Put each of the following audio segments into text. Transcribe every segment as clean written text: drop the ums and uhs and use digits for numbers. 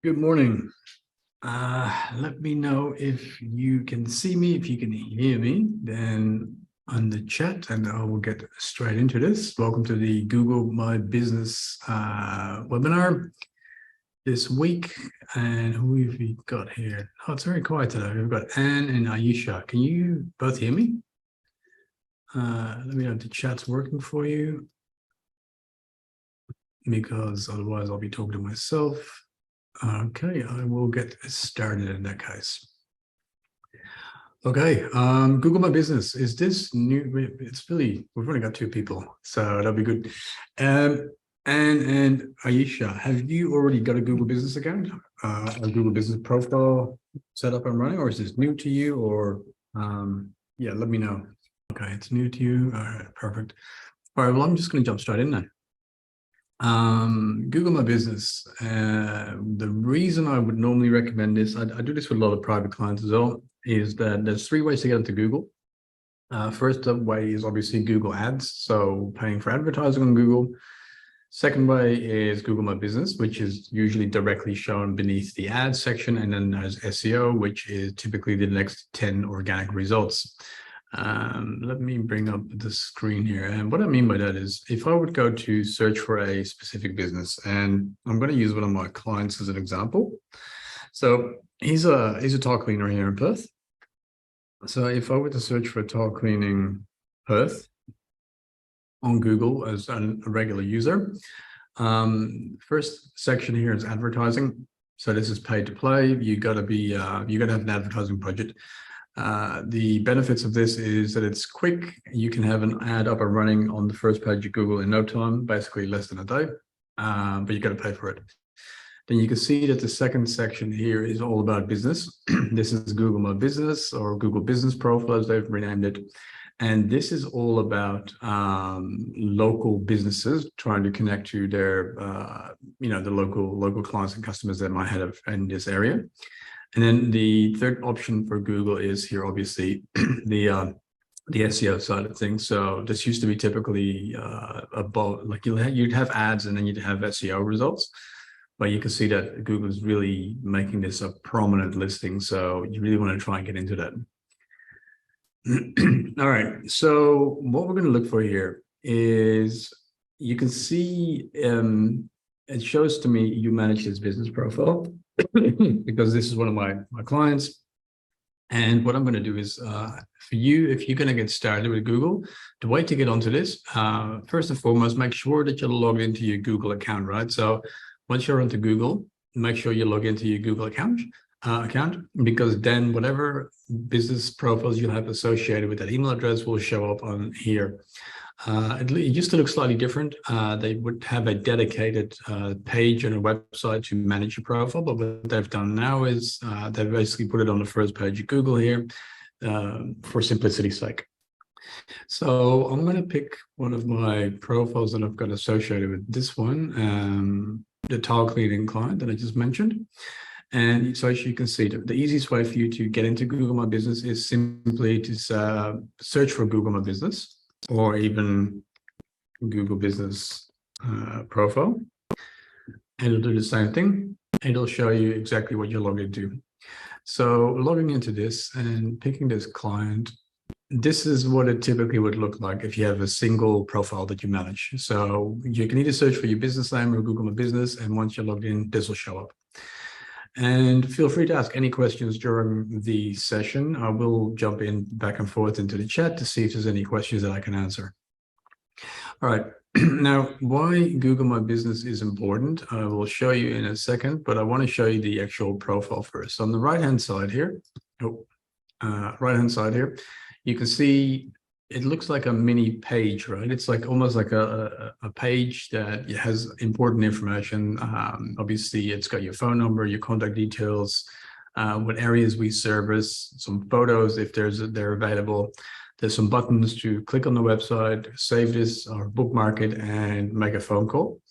Good morning. Let me know if you can see me, if you can hear me, then on the chat, and I will get straight into this. Welcome to the Google My Business webinar this week. And who have we got here? Oh, it's very quiet today. We've got Anne and Ayesha. Can you both hear me? Let me know if the chat's working for you, because otherwise I'll be talking to myself. Okay, I will get started in that case. Okay, Google My Business. Is this new? It's really, we've only got two people, so that'll be good. And Ayesha, have you already got a Google Business account, a Google Business profile set up and running, or is this new to you? Or yeah, let me know. Okay, it's new to you. All right, perfect. All right, well, I'm just going to jump straight in then. Google My Business. The reason I would normally recommend this, I do this with a lot of private clients as well, is that there's three ways to get into Google. First way is obviously Google Ads, so paying for advertising on Google. Second way is Google My Business, which is usually directly shown beneath the ads section, and then there's SEO, which is typically the next 10 organic results. Let me bring up the screen here. And what I mean by that is, if I would go to search for a specific business, and I'm going to use one of my clients as an example. So he's a tile cleaner here in Perth. So if I were to search for tile cleaning Perth on Google as a regular user, first section here is advertising. So this is pay to play. You got to have an advertising budget. The benefits of this is that it's quick. You can have an ad up and running on the first page of Google in no time, basically less than a day, but you got to pay for it. Then you can see that the second section here is all about business. This is Google My Business, or Google Business Profile as they've renamed it. And this is all about local businesses trying to connect to their, the local clients and customers that might have in this area. And then the third option for Google is here, obviously, the SEO side of things. So this used to be typically about, like, you'd have ads and then you'd have SEO results. But you can see that Google is really making this a prominent listing. So you really want to try and get into that. All right. So what we're going to look for here is, you can see it shows to me you manage this business profile because this is one of my clients. And what I'm going to do is, for you, if you're going to get started with Google, the way to get onto this, first and foremost, make sure that you're logged into your Google account, right? So once you're onto Google, make sure you log into your Google account, because then whatever business profiles you have associated with that email address will show up on here. It used to look slightly different. They would have a dedicated page on a website to manage your profile, but what they've done now is they've basically put it on the first page of Google here for simplicity's sake. So I'm going to pick one of my profiles that I've got associated with this one, the tile cleaning client that I just mentioned. And so as you can see, the easiest way for you to get into Google My Business is simply to search for Google My Business, or even Google Business profile, and it'll do the same thing. It'll show you exactly what you're logged into. So logging into this and picking this client, this is what it typically would look like if you have a single profile that you manage. So you can either search for your business name or Google My Business, and once you're logged in, this will show up. And feel free to ask any questions during the session. I will jump in back and forth into the chat to see if there's any questions that I can answer. All right. Now, why Google My Business is important, I will show you in a second, but I want to show you the actual profile first. So on the right-hand side here, you can see it looks like a mini page, right? It's like almost like a page that has important information. Obviously, it's got your phone number, your contact details, what areas we service, some photos if they're available. There's some buttons to click on the website, save this or bookmark it, and make a phone call.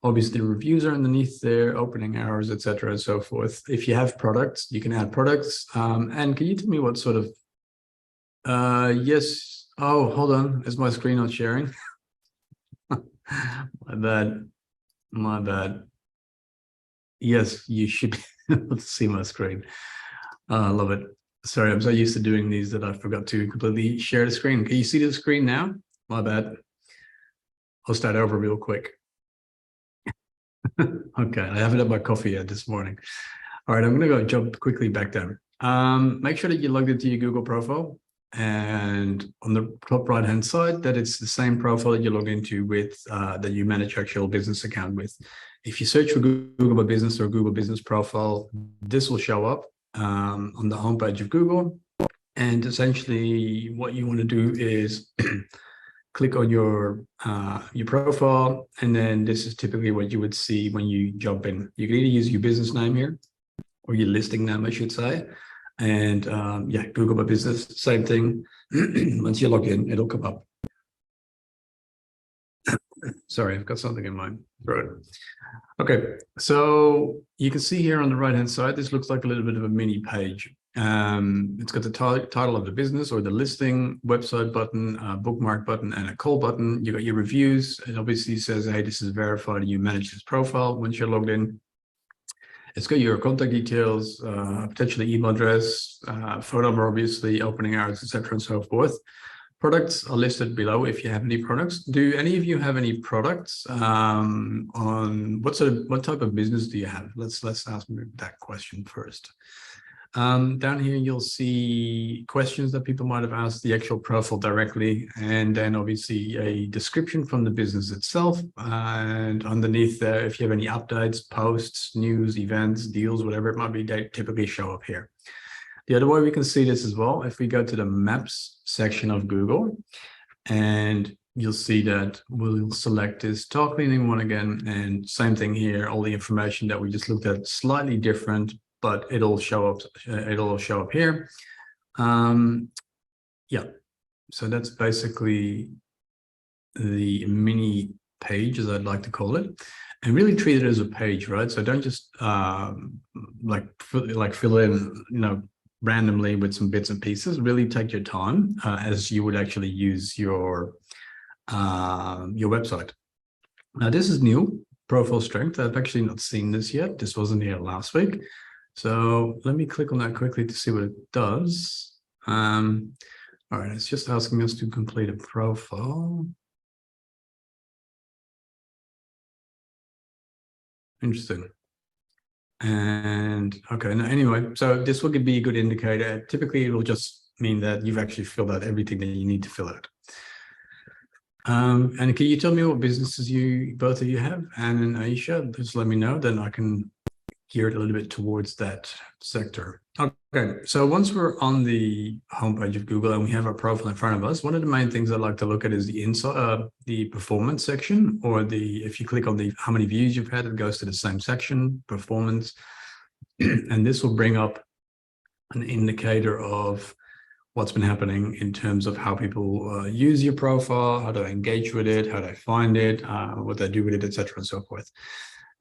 Obviously, reviews are underneath there, opening hours, etc., and so forth. If you have products, you can add products. And can you tell me what sort of yes. Oh, hold on. Is my screen not sharing? My bad. Yes, you should be able to see my screen. I love it. Sorry, I'm so used to doing these that I forgot to completely share the screen. Can you see the screen now? My bad. I'll start over real quick. Okay, I haven't had my coffee yet this morning. All right, I'm gonna go jump quickly back down. Make sure that you logged into your Google profile, and on the top right hand side, that it's the same profile that you log into with that you manage your actual business account with. If you search for Google My Business or Google Business Profile, this will show up on the homepage of Google. And essentially, what you want to do is click on your profile, and then this is typically what you would see when you jump in. You can either use your business name here, or your listing name, I should say. And yeah, Google My Business, same thing. Once you log in, it'll come up. Sorry, I've got something in my throat. Okay, so you can see here on the right hand side, this looks like a little bit of a mini page. It's got the title of the business or the listing, website button, bookmark button, and a call button. You got your reviews. It obviously says, hey, this is verified and you manage this profile once you're logged in. It's got your contact details, potentially email address, phone number, obviously, opening hours, etc., and so forth. Products are listed below if you have any products. Do any of you have any products? On what type of business do you have? Let's ask me that question first. Down here, you'll see questions that people might have asked the actual profile directly, and then obviously a description from the business itself. And underneath there, if you have any updates, posts, news, events, deals, whatever it might be, they typically show up here. The other way we can see this as well, if we go to the Maps section of Google, and you'll see that we'll select this tile cleaning one again, and same thing here, all the information that we just looked at, slightly different, but it'll show up here. Yeah, so that's basically the mini page, as I'd like to call it, and really treat it as a page, right? So don't just fill in, randomly with some bits and pieces. Really take your time as you would actually use your website. Now, this is new, profile strength. I've actually not seen this yet. This wasn't here last week. So let me click on that quickly to see what it does. All right, it's just asking us to complete a profile. Interesting. And okay, now anyway, so this will be a good indicator. Typically, it will just mean that you've actually filled out everything that you need to fill out. And can you tell me what businesses both of you have, Anne and Aisha? Just let me know, then I can gear it a little bit towards that sector. Okay, so once we're on the homepage of Google and we have our profile in front of us, one of the main things I like to look at is the inside, the performance section, or if you click on how many views you've had, it goes to the same section, performance, and this will bring up an indicator of what's been happening in terms of how people use your profile, how they engage with it, how they find it, what they do with it, etc., and so forth.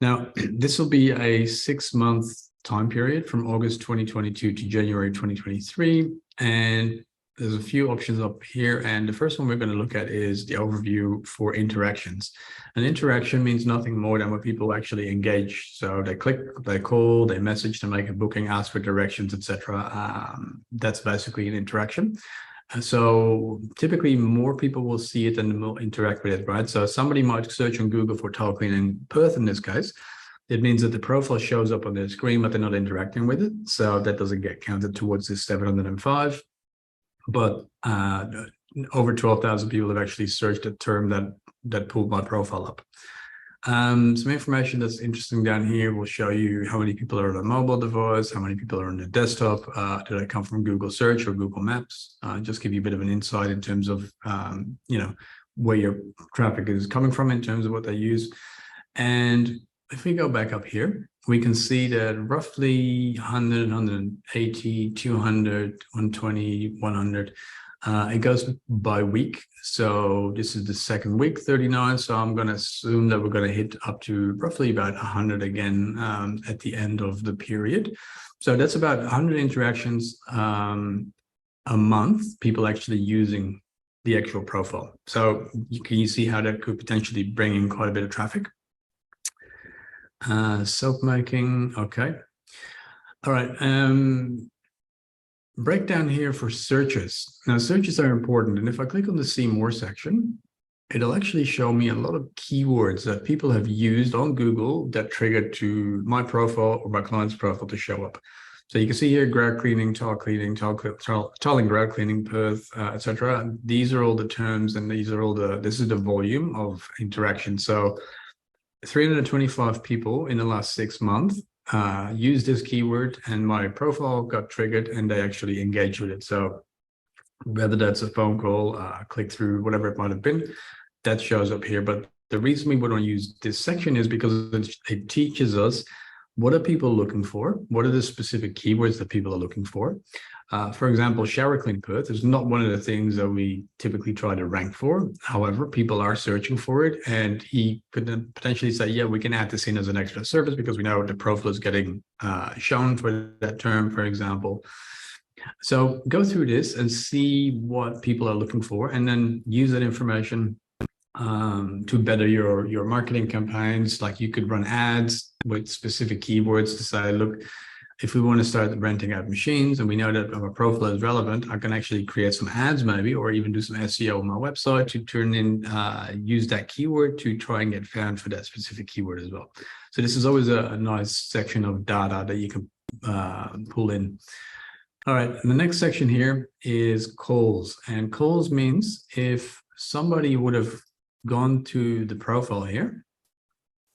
Now, this will be a 6-month time period from August 2022 to January 2023. And there's a few options up here. And the first one we're going to look at is the overview for interactions. An interaction means nothing more than when people actually engage. So they click, they call, they message to make a booking, ask for directions, etc. That's basically an interaction. So typically more people will see it than will interact with it, right? So somebody might search on Google for tile cleaning Perth in this case. It means that the profile shows up on their screen, but they're not interacting with it. So that doesn't get counted towards this 705. But over 12,000 people have actually searched a term that pulled my profile up. Some information that's interesting down here will show you how many people are on a mobile device, how many people are on the desktop, do they come from Google Search or Google Maps? Just give you a bit of an insight in terms of, where your traffic is coming from in terms of what they use. And if we go back up here, we can see that roughly 100, 180, 200, 120, 100, it goes by week. So this is the second week, 39. So I'm going to assume that we're going to hit up to roughly about 100 again at the end of the period. So that's about 100 interactions a month, people actually using the actual profile. So can you see how that could potentially bring in quite a bit of traffic? Soap making. Okay. All right. Breakdown here for searches. Now, searches are important. And if I click on the see more section, it'll actually show me a lot of keywords that people have used on Google that triggered to my profile or my client's profile to show up. So you can see here, grout cleaning, tile cleaning, tile and grout cleaning, perth, etc. These are all the terms, and these are all this is the volume of interaction. So 325 people in the last 6 months used this keyword, and my profile got triggered and they actually engaged with it. So whether that's a phone call, click through, whatever it might have been, that shows up here. But the reason we want to use this section is because it teaches us what are people looking for, what are the specific keywords that people are looking for. For example, shower clean perth is not one of the things that we typically try to rank for. However, people are searching for it, and he could potentially say, yeah, we can add this in as an extra service because we know the profile is getting shown for that term, for example. So go through this and see what people are looking for, and then use that information to better your marketing campaigns. Like you could run ads with specific keywords to say, look, if we want to start renting out machines and we know that our profile is relevant, I can actually create some ads maybe, or even do some SEO on my website to turn in, use that keyword to try and get found for that specific keyword as well. So this is always a nice section of data that you can pull in. All right, and the next section here is calls. And calls means if somebody would have gone to the profile here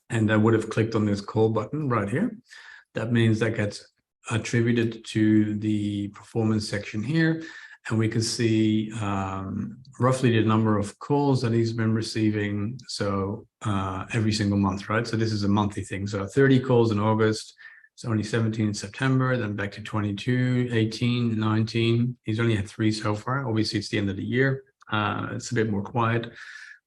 and I would have clicked on this call button right here, that means that gets attributed to the performance section here. And we can see roughly the number of calls that he's been receiving. So every single month, right? So this is a monthly thing. So 30 calls in August. It's only 17 in September, then back to 22, 18, 19. He's only had 3 so far. Obviously, it's the end of the year. It's a bit more quiet.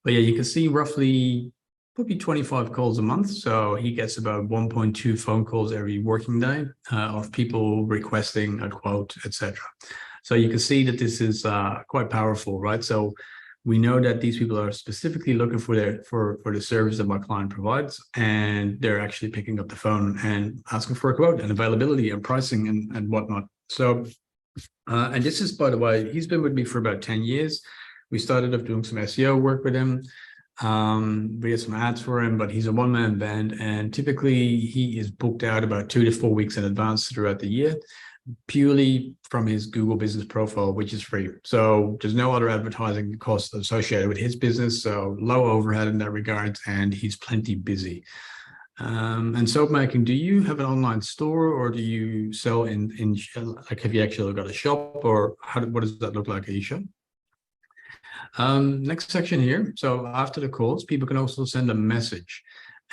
But yeah, you can see roughly probably 25 calls a month. So he gets about 1.2 phone calls every working day of people requesting a quote, etc. So you can see that this is quite powerful, right? So we know that these people are specifically looking for the service that my client provides, and they're actually picking up the phone and asking for a quote and availability and pricing and whatnot. So, and this is, by the way, he's been with me for about 10 years. We started off doing some SEO work with him. We had some ads for him, but he's a one-man band, and typically he is booked out about 2 to 4 weeks in advance throughout the year, purely from his Google business profile, which is free. So there's no other advertising costs associated with his business. So low overhead in that regard, and he's plenty busy. And soap making, do you have an online store, or do you sell in like, have you actually got a shop, or what does that look like, Aisha? Next section here. So after the calls, people can also send a message.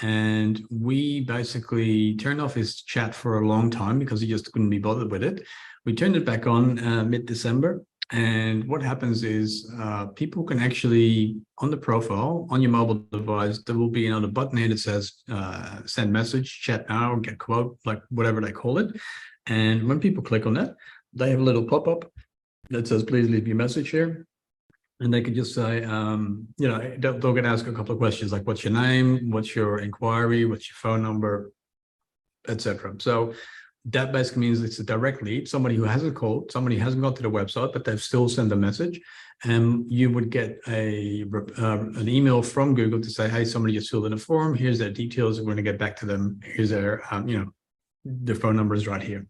And we basically turned off his chat for a long time because he just couldn't be bothered with it. We turned it back on mid-December. And what happens is people can actually, on the profile, on your mobile device, there will be another button here that says send message, chat now, get quote, like whatever they call it. And when people click on that, they have a little pop-up that says, please leave your message here. And they could just say, you know, they'll get asked a couple of questions like, what's your name? What's your inquiry? What's your phone number, etc. So that basically means it's a direct lead, somebody who hasn't called, somebody who hasn't gone to the website, but they've still sent a message. And you would get an email from Google to say, hey, somebody just filled in a form. Here's their details. We're going to get back to them. Here's their, you know, their phone number is right here.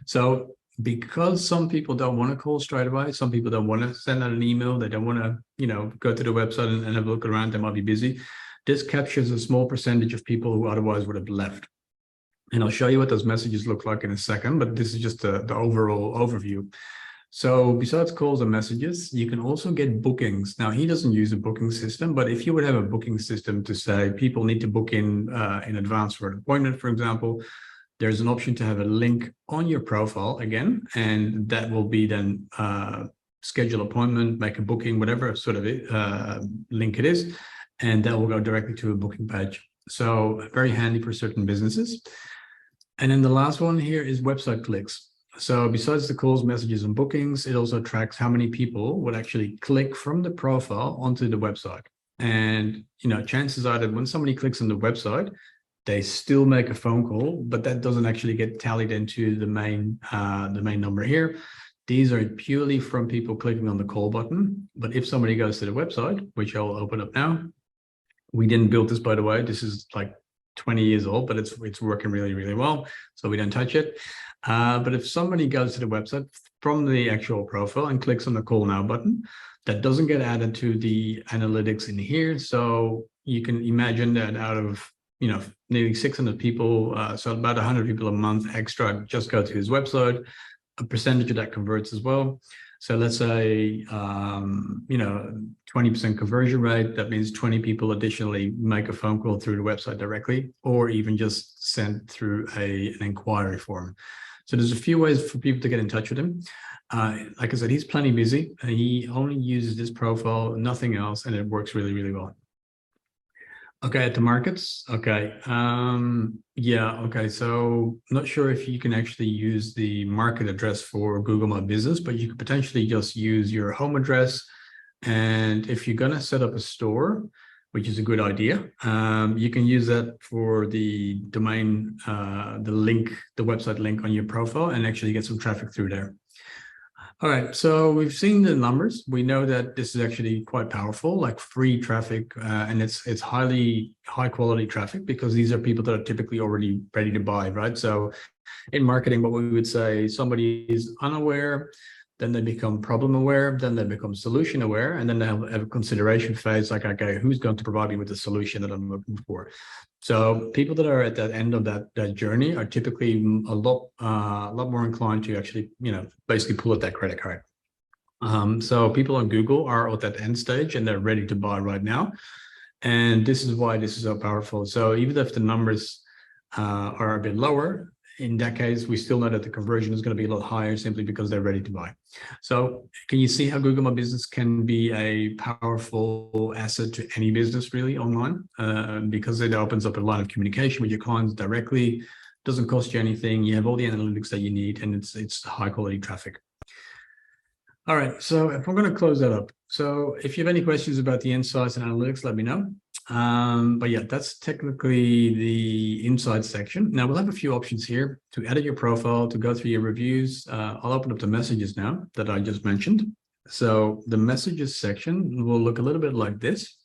So because some people don't want to call straight away, some people don't want to send out an email, they don't want to, you know, go to the website and have a look around, they might be busy. This captures a small percentage of people who otherwise would have left. And I'll show you what those messages look like in a second, but this is just the overall overview. So besides calls and messages, you can also get bookings. Now, he doesn't use a booking system, but if you would have a booking system to say people need to book in advance for an appointment, for example, there's an option to have a link on your profile again, and that will be then schedule appointment, make a booking, whatever sort of link it is, and that will go directly to a booking page. So very handy for certain businesses. And then the last one here is website clicks. So besides the calls, messages, and bookings, it also tracks how many people would actually click from the profile onto the website. And, you know, chances are that when somebody clicks on the website, they still make a phone call, but that doesn't actually get tallied into the main number here. These are purely from people clicking on the call button. But if somebody goes to the website, which I'll open up now, we didn't build this, by the way. This is like 20 years old, but it's working really, really well. So we don't touch it. But if somebody goes to the website from the actual profile and clicks on the call now button, that doesn't get added to the analytics in here. So you can imagine that out of, nearly 600 people, so about 100 people a month extra just go to his website, a percentage of that converts as well. So let's say, 20% conversion rate. That means 20 people additionally make a phone call through the website directly, or even just send through an inquiry form. So there's a few ways for people to get in touch with him. Like I said, he's plenty busy. He only uses this profile, nothing else, and it works really, really well. Okay, at the markets. Okay. Yeah. Okay. So not sure if you can actually use the market address for Google My Business, but you could potentially just use your home address. And if you're going to set up a store, which is a good idea, you can use that for the domain, the website link on your profile, and actually get some traffic through there. All right, so we've seen the numbers. We know that this is actually quite powerful, like free traffic, and it's high quality traffic, because these are people that are typically already ready to buy, right? So in marketing, what we would say, somebody is unaware, then they become problem aware, then they become solution aware, and then they have a consideration phase, like, okay, who's going to provide me with the solution that I'm looking for? So people that are at that end of that journey are typically a lot more inclined to actually, basically pull out that credit card. So people on Google are at that end stage and they're ready to buy right now. And this is why this is so powerful. So even if the numbers are a bit lower, in that case, we still know that the conversion is going to be a lot higher simply because they're ready to buy. So can you see how Google My Business can be a powerful asset to any business really online? Because it opens up a line of communication with your clients directly, doesn't cost you anything. You have all the analytics that you need, and it's high quality traffic. All right, so if we're going to close that up. So if you have any questions about the insights and analytics, let me know. But yeah, that's technically the inside section. Now we'll have a few options here to edit your profile, to go through your reviews. I'll open up the messages now that I just mentioned. So the messages section will look a little bit like this.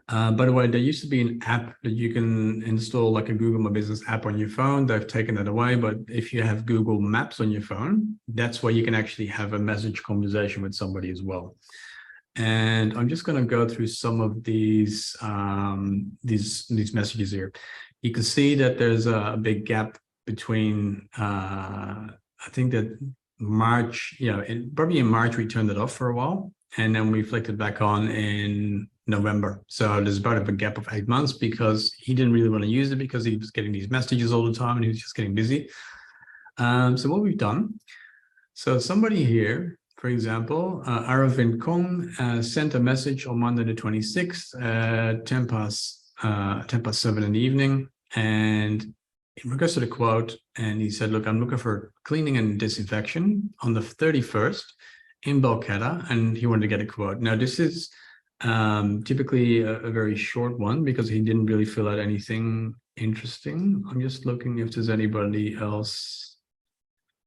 By the way, there used to be an app that you can install, like a Google My Business app on your phone. They've taken that away, but if you have Google Maps on your phone, that's where you can actually have a message conversation with somebody as well. And I'm just going to go through some of these messages here. You can see that there's a big gap between, I think that March, probably in March, we turned it off for a while, and then we flicked it back on in November. So there's about a gap of 8 months because he didn't really want to use it because he was getting these messages all the time and he was just getting busy. So what we've done, so somebody here, for example, Aravind Kong sent a message on Monday the 26th at 10 past 7 in the evening. And in regards to the quote, and he said, look, I'm looking for cleaning and disinfection on the 31st in Balcatta, and he wanted to get a quote. Now, this is typically a very short one because he didn't really fill out anything interesting. I'm just looking if there's anybody else.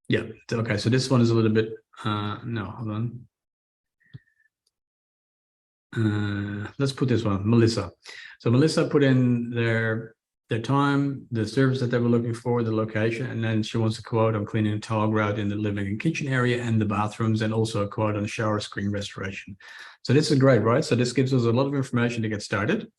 Yeah, okay, so this one is a little bit, no, hold on. Let's put this one, Melissa. So Melissa put in their time, the service that they were looking for, the location, and then she wants a quote on cleaning a tile grout in the living and kitchen area and the bathrooms, and also a quote on shower screen restoration. So this is great, right? So this gives us a lot of information to get started.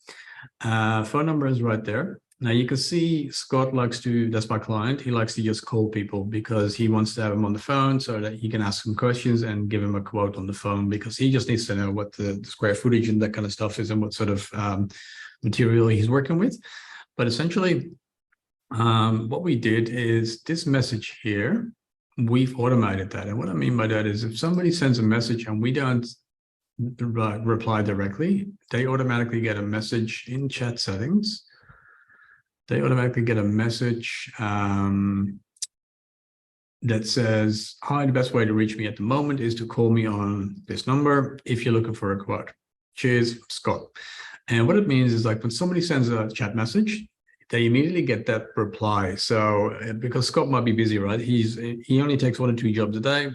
Phone number is right there. Now you can see Scott likes to, that's my client, he likes to just call people because he wants to have them on the phone so that he can ask some questions and give him a quote on the phone, because he just needs to know what the square footage and that kind of stuff is and what sort of material he's working with. But essentially, what we did is this message here, we've automated that. And what I mean by that is if somebody sends a message and we don't reply directly, they automatically get a message in chat settings. They automatically get a message that says, hi, the best way to reach me at the moment is to call me on this number if you're looking for a quote. Cheers, Scott. And what it means is, like, when somebody sends a chat message, they immediately get that reply. So because Scott might be busy, right? He only takes 1 or 2 jobs a day,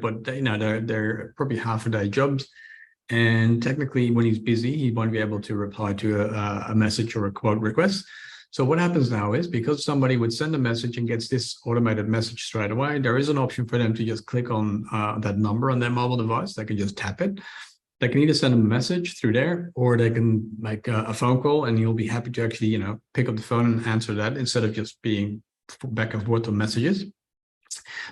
but they're probably half a day jobs. And technically, when he's busy, he won't be able to reply to a message or a quote request. So what happens now is, because somebody would send a message and gets this automated message straight away, there is an option for them to just click on that number on their mobile device. They can just tap it. They can either send a message through there, or they can make a phone call, and you'll be happy to actually, pick up the phone and answer that instead of just being back and forth on messages.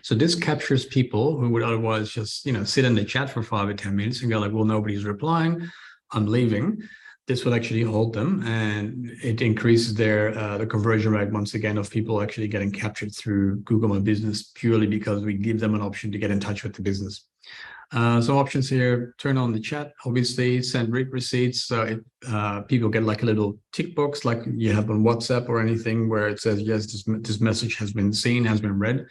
So this captures people who would otherwise just, sit in the chat for 5 or 10 minutes and go like, well, nobody's replying, I'm leaving. This will actually hold them, and it increases their the conversion rate once again of people actually getting captured through Google My Business, purely because we give them an option to get in touch with the business. Some options here: turn on the chat, obviously, send read receipts. So people get like a little tick box like you have on WhatsApp or anything, where it says, yes, this message has been seen, has been read.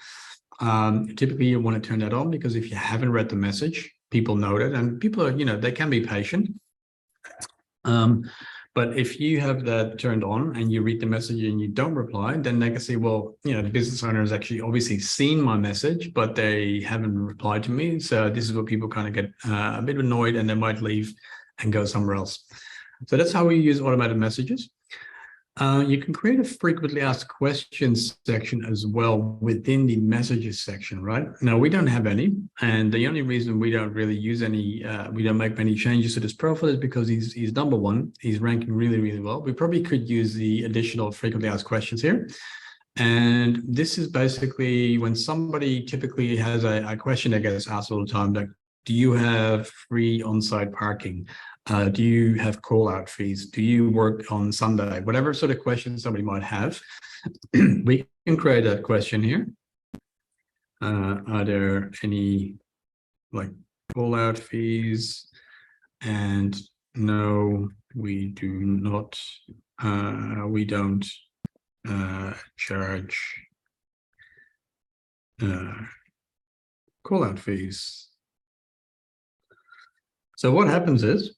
Typically you want to turn that on, because if you haven't read the message, people know that, and people are, they can be patient. But if you have that turned on and you read the message and you don't reply, then they can say, well, the business owner has actually obviously seen my message, but they haven't replied to me. So this is where people kind of get a bit annoyed, and they might leave and go somewhere else. So that's how we use automated messages. You can create a frequently asked questions section as well within the messages section, right? Now, we don't have any, and the only reason we don't really use any, we don't make many changes to this profile is because he's number one. He's ranking really, really well. We probably could use the additional frequently asked questions here. And this is basically when somebody typically has a question that gets asked all the time, like, do you have free on-site parking? Do you have call-out fees? Do you work on Sunday? Whatever sort of question somebody might have, we can create that question here. Are there any like call-out fees? And no, we do not. We don't charge call-out fees. So what happens is,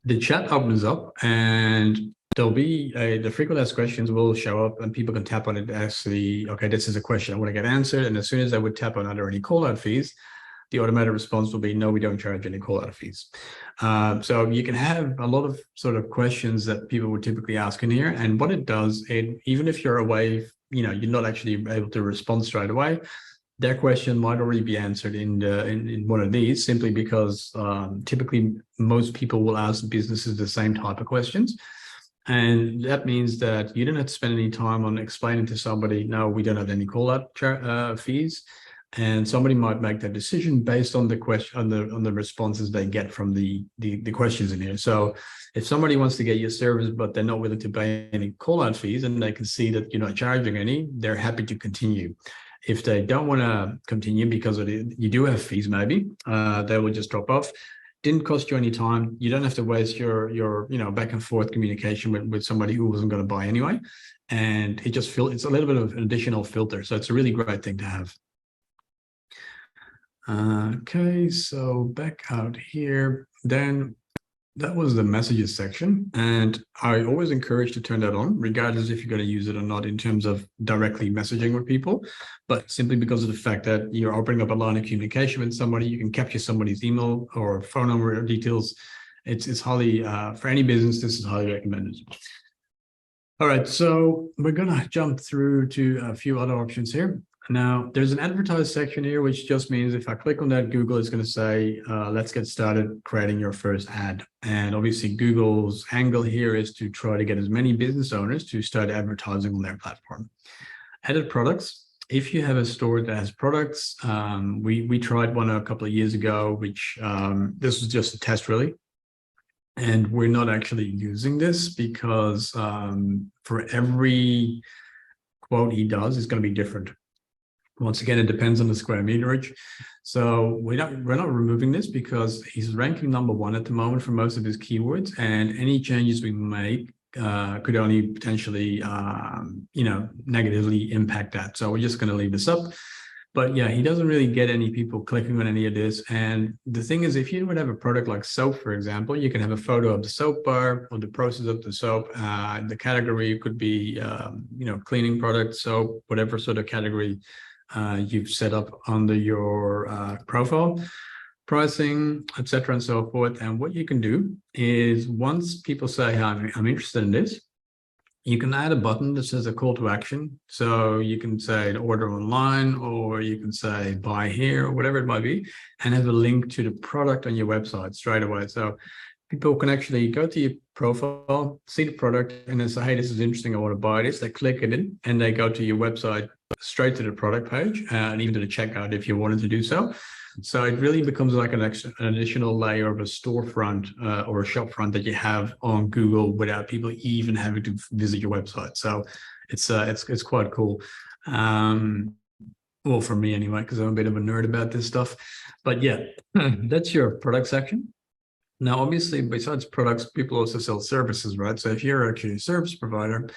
the chat opens up, and there'll be the frequently asked questions will show up, and people can tap on it. Actually, okay, this is a question I want to get answered. And as soon as I would tap on, are there any call out fees? The automated response will be, no, we don't charge any call out fees. So you can have a lot of sort of questions that people would typically ask in here. And what it does, even if you're away, you're not actually able to respond straight away, their question might already be answered in one of these, simply because typically most people will ask businesses the same type of questions. And that means that you don't have to spend any time on explaining to somebody, no, we don't have any call-out fees. And somebody might make that decision based on the question, on the responses they get from the questions in here. So if somebody wants to get your service, but they're not willing to pay any call-out fees, and they can see that you're not charging any, they're happy to continue. If they don't want to continue because you do have fees, maybe they will just drop off. Didn't cost you any time. You don't have to waste your back and forth communication with somebody who wasn't going to buy anyway. And it's a little bit of an additional filter. So it's a really great thing to have. Okay, so back out here, then that was the messages section. And I always encourage to turn that on, regardless if you're going to use it or not in terms of directly messaging with people, but simply because of the fact that you're opening up a line of communication with somebody. You can capture somebody's email or phone number or details. It's highly, for any business, this is highly recommended. All right, so we're going to jump through to a few other options here. Now, there's an advertise section here, which just means if I click on that, Google is going to say, let's get started creating your first ad. And obviously, Google's angle here is to try to get as many business owners to start advertising on their platform. Added products. If you have a store that has products, we tried one a couple of years ago, which this was just a test, really. And we're not actually using this because for every quote he does, it's going to be different. Once again, it depends on the square meterage. So we're not removing this because he's ranking number one at the moment for most of his keywords, and any changes we make could only potentially, negatively impact that. So we're just going to leave this up. But yeah, he doesn't really get any people clicking on any of this. And the thing is, if you would have a product like soap, for example, you can have a photo of the soap bar or the process of the soap. The category could be, cleaning product, soap, whatever sort of category you've set up under your profile, pricing, etc., and so forth. And what you can do is once people say, I'm interested in this, you can add a button that says a call to action. So you can say order online, or you can say buy here, or whatever it might be, and have a link to the product on your website straight away. So people can actually go to your profile, see the product, and then say, hey, this is interesting, I want to buy this. They click it in and they go to your website straight to the product page and even to the checkout if you wanted to do so. So it really becomes like an additional layer of a storefront or a shop front that you have on Google without people even having to visit your website. So it's quite cool. Well, for me anyway, because I'm a bit of a nerd about this stuff. But yeah, that's your product section. Now, obviously, besides products, people also sell services, right? So if you're actually a service provider,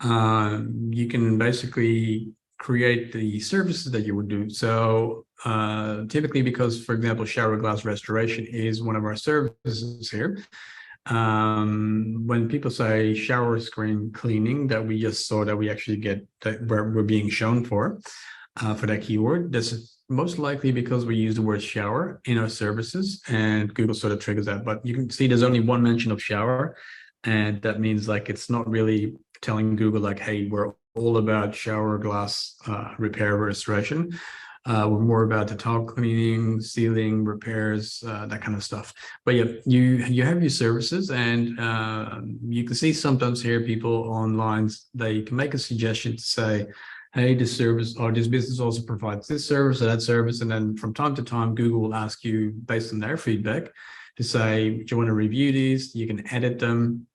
you can basically create the services that you would do. So typically, because, for example, shower glass restoration is one of our services here. When people say shower screen cleaning, that we just saw that we actually get that we're being shown for that keyword, that's most likely because we use the word shower in our services, and Google sort of triggers that. But you can see there's only one mention of shower, and that means like it's not really telling Google like, hey, we're all about shower glass repair restoration. We're more about the tile cleaning, sealing, repairs, that kind of stuff. But yeah, you have your services, and you can see sometimes here people online, they can make a suggestion to say, hey, this service or this business also provides this service or that service. And then from time to time, Google will ask you based on their feedback to say, do you want to review these? You can edit them.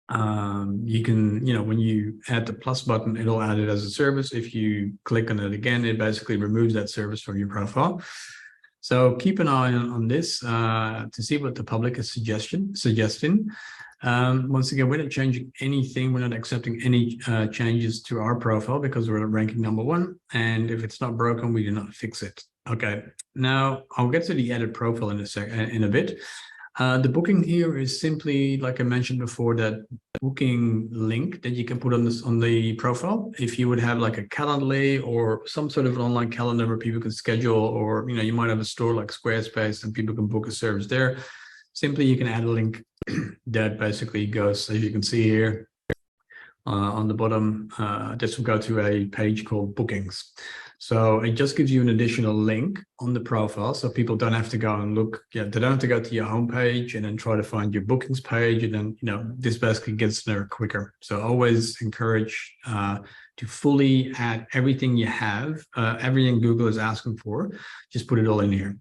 You can, when you add the plus button, it'll add it as a service. If you click on it again, it basically removes that service from your profile. So keep an eye on this to see what the public is suggesting. Once again, we're not changing anything. We're not accepting any changes to our profile because we're ranking #1. And if it's not broken, we do not fix it. Okay. Now I'll get to the edit profile in a bit. The booking here is simply, like I mentioned before, that booking link that you can put on the profile. If you would have like a Calendly or some sort of an online calendar where people can schedule, or you might have a store like Squarespace and people can book a service there. Simply, you can add a link that basically goes, as you can see here on the bottom. This will go to a page called Bookings. So it just gives you an additional link on the profile, so people don't have to go and look. Yeah, they don't have to go to your homepage and then try to find your bookings page, and then this basically gets there quicker. So always encourage to fully add everything you have, everything Google is asking for. Just put it all in here.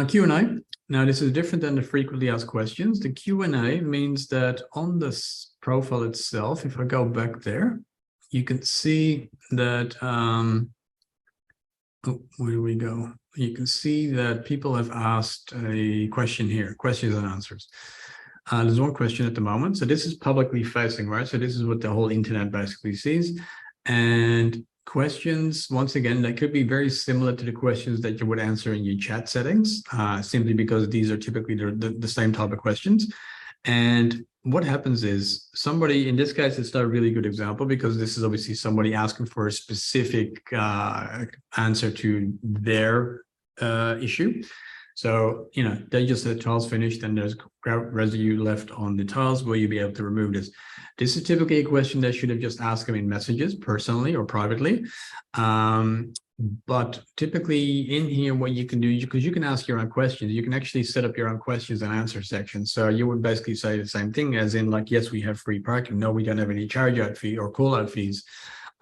Q&A. Now, this is different than the frequently asked questions. The Q&A means that on this profile itself, if I go back there, you can see that, where do we go? You can see that people have asked a question here, questions and answers. There's one question at the moment. So this is publicly facing, right? So this is what the whole internet basically sees. And questions, once again, that could be very similar to the questions that you would answer in your chat settings, simply because these are typically the same type of questions. And what happens is somebody, in this case, it's not a really good example because this is obviously somebody asking for a specific answer to their issue. So, they just said tiles finished and there's residue left on the tiles. Will you be able to remove this? This is typically a question that should have just asked them in messages personally or privately. But typically in here, what you can do, because you can ask your own questions, you can actually set up your own questions and answer section. So you would basically say the same thing as in like, yes, we have free parking. No, we don't have any charge out fee or call out fees.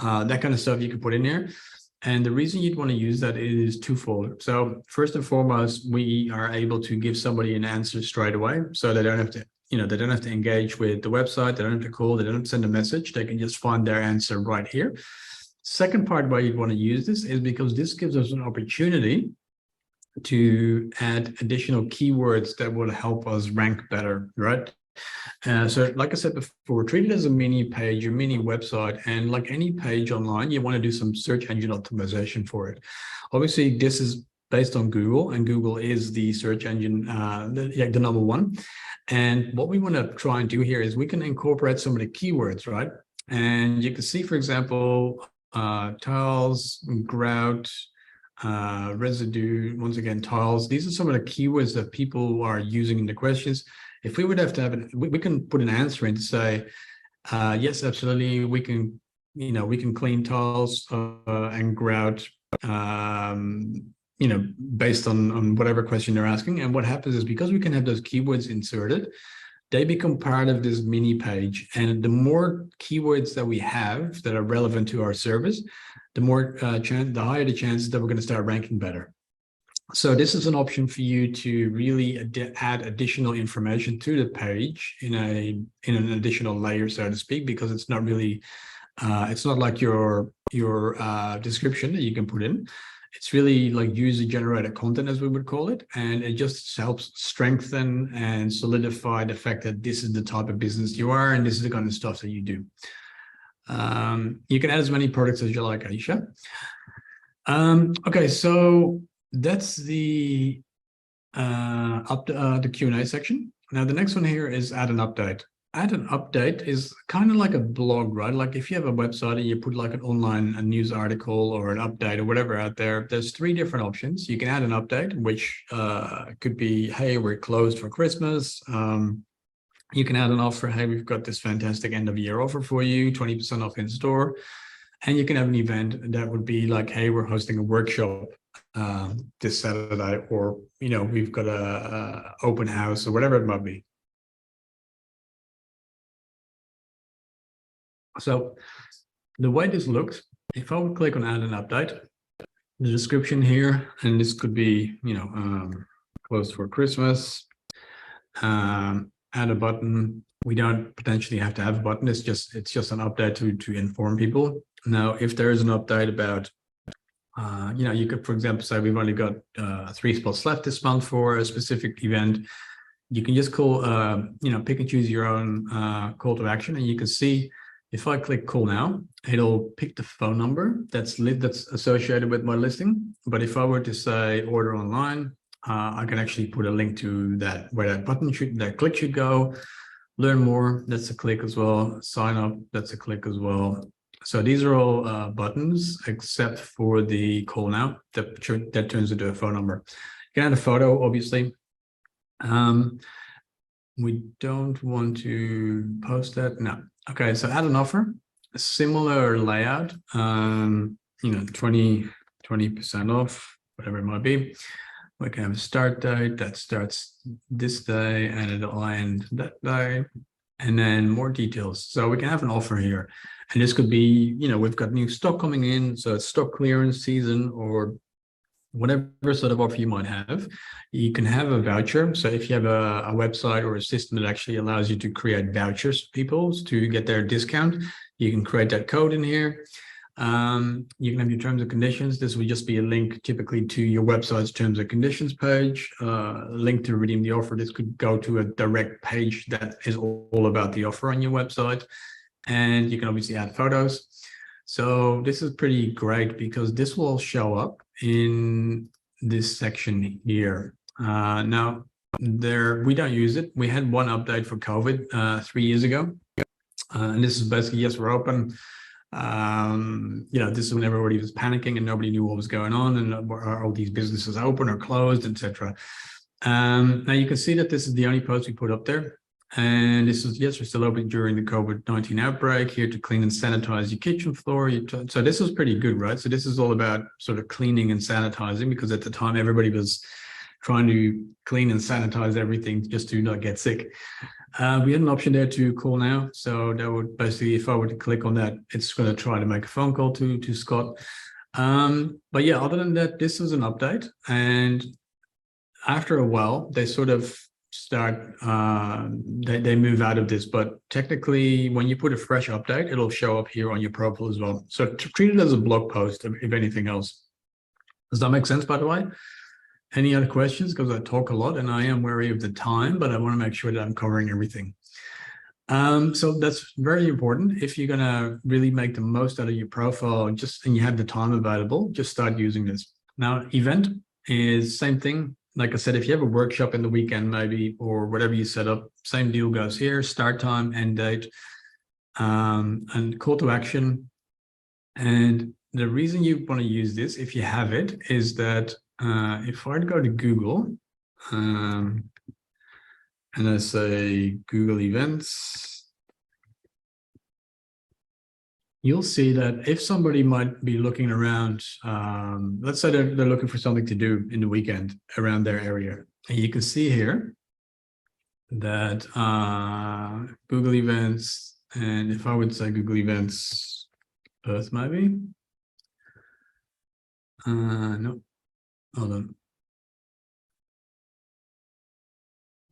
That kind of stuff you can put in there. And the reason you'd want to use that is twofold. So first and foremost, we are able to give somebody an answer straight away. So they don't have to, they don't have to engage with the website. They don't have to call. They don't have to send a message. They can just find their answer right here. Second part why you'd want to use this is because this gives us an opportunity to add additional keywords that will help us rank better, right? So like I said before, treat it as a mini page, your mini website, and like any page online, you want to do some search engine optimization for it. Obviously, this is based on Google, and Google is the search engine, the number one. And what we want to try and do here is we can incorporate some of the keywords, right? And you can see, for example, tiles, grout, residue, once again, tiles. These are some of the keywords that people are using in the questions. If we would have to have it, we can put an answer in to say, yes, absolutely, we can, we can clean tiles and grout, based on whatever question they're asking. And what happens is, because we can have those keywords inserted, they become part of this mini page. And the more keywords that we have that are relevant to our service, the more the higher the chances that we're going to start ranking better. So this is an option for you to really add additional information to the page in an additional layer, so to speak, because it's not really, it's not like your description that you can put in. It's really like user-generated content, as we would call it, and it just helps strengthen and solidify the fact that this is the type of business you are, and this is the kind of stuff that you do. You can add as many products as you like, Aisha. Okay, so that's the the Q&A section. Now the next one here is add an update. Add an update is kind of like a blog, right? Like if you have a website and you put like an online news article or an update or whatever out there, there's 3 different options. You can add an update, which could be, hey, we're closed for Christmas. You can add an offer, hey, we've got this fantastic end of year offer for you, 20% off in store. And you can have an event that would be like, hey, we're hosting a workshop this Saturday, or, we've got a open house or whatever it might be. So the way this looks, if I would click on add an update, the description here, and this could be, closed for Christmas, add a button. We don't potentially have to have a button. It's just an update to inform people. Now, if there is an update about, you could, for example, say we've only got 3 spots left this month for a specific event. You can just call, pick and choose your own call to action, and you can see, if I click call now, it'll pick the phone number that's associated with my listing. But if I were to say order online, I can actually put a link to that, where that click should go. Learn more, that's a click as well. Sign up, that's a click as well. So these are all buttons, except for the call now that turns into a phone number. You can add a photo, obviously. We don't want to post that. No. Okay, so add an offer, a similar layout, 20% off, whatever it might be. We can have a start date that starts this day and it'll end that day, and then more details. So we can have an offer here, and this could be, we've got new stock coming in, so it's stock clearance season, or whatever sort of offer you might have. You can have a voucher. So if you have a website or a system that actually allows you to create vouchers for people to get their discount, you can create that code in here. You can have your terms and conditions. This would just be a link typically to your website's terms and conditions page, a link to redeem the offer. This could go to a direct page that is all about the offer on your website. And you can obviously add photos. So this is pretty great, because this will show up in this section here. Now, we don't use it. We had one update for COVID 3 years ago. And this is basically, yes, we're open. This is when everybody was panicking and nobody knew what was going on, and are all these businesses open or closed, etc. Now you can see that this is the only post we put up there. And this is, yes, we're still open during the COVID-19 outbreak, here to clean and sanitize your kitchen floor. So this was pretty good, right? So this is all about sort of cleaning and sanitizing, because at the time everybody was trying to clean and sanitize everything just to not get sick. We had an option there to call now. So that would basically, if I were to click on that, it's going to try to make a phone call to Scott. But yeah, other than that, this was an update. And after a while, they sort of start, they move out of this. But technically, when you put a fresh update, it'll show up here on your profile as well. So treat it as a blog post, if anything else. Does that make sense, by the way? Any other questions? Because I talk a lot and I am wary of the time, but I want to make sure that I'm covering everything. So that's very important. If you're gonna really make the most out of your profile, and you have the time available, just start using this. Now, event is same thing. Like I said, if you have a workshop in the weekend, maybe, or whatever you set up, same deal goes here: start time, end date, and call to action. And the reason you want to use this, if you have it, is that if I go to Google, and I say Google Events, you'll see that if somebody might be looking around, let's say they're looking for something to do in the weekend around their area. And you can see here that Google Events, and if I would say Google Events Earth, maybe. No, hold on.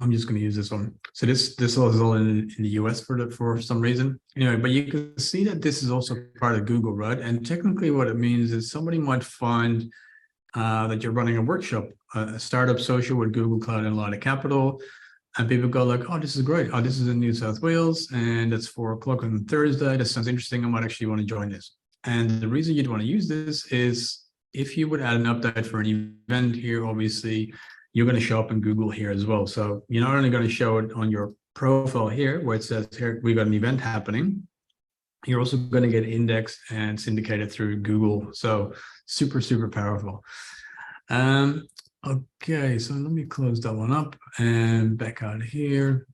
I'm just going to use this one. So this is all in the US for some reason. Anyway, but you can see that this is also part of Google, right? And technically what it means is somebody might find that you're running a workshop, a startup social with Google Cloud and Lighter Capital. And people go like, oh, this is great. Oh, this is in New South Wales and it's 4 o'clock on Thursday. That sounds interesting. I might actually want to join this. And the reason you'd want to use this is if you would add an update for an event here, obviously, you're going to show up in Google here as well. So you're not only going to show it on your profile here, where it says here, we've got an event happening. You're also going to get indexed and syndicated through Google. So super, super powerful. Okay, so let me close that one up and back out here.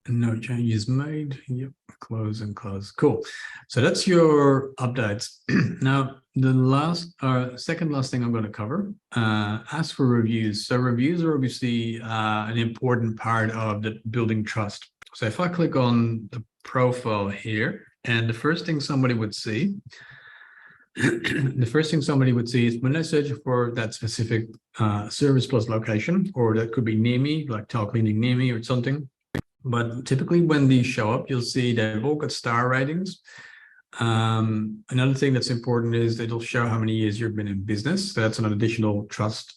No changes made. Yep, close and close. Cool. So that's your updates. Now, the second last thing I'm going to cover, ask for reviews. So reviews are obviously an important part of the building trust. So if I click on the profile here, and the first thing somebody would see, is when I search for that specific service plus location, or that could be near me, like tile cleaning near me or something. But typically when these show up, you'll see they've all got star ratings. Another thing that's important is that it'll show how many years you've been in business. So that's an additional trust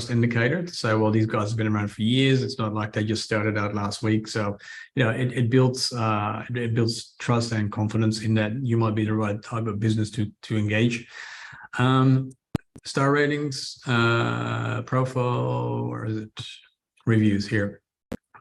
indicator to say, well, these guys have been around for years. It's not like they just started out last week. So, you know, it builds trust and confidence in that you might be the right type of business to engage. Star ratings, profile, or is it reviews here?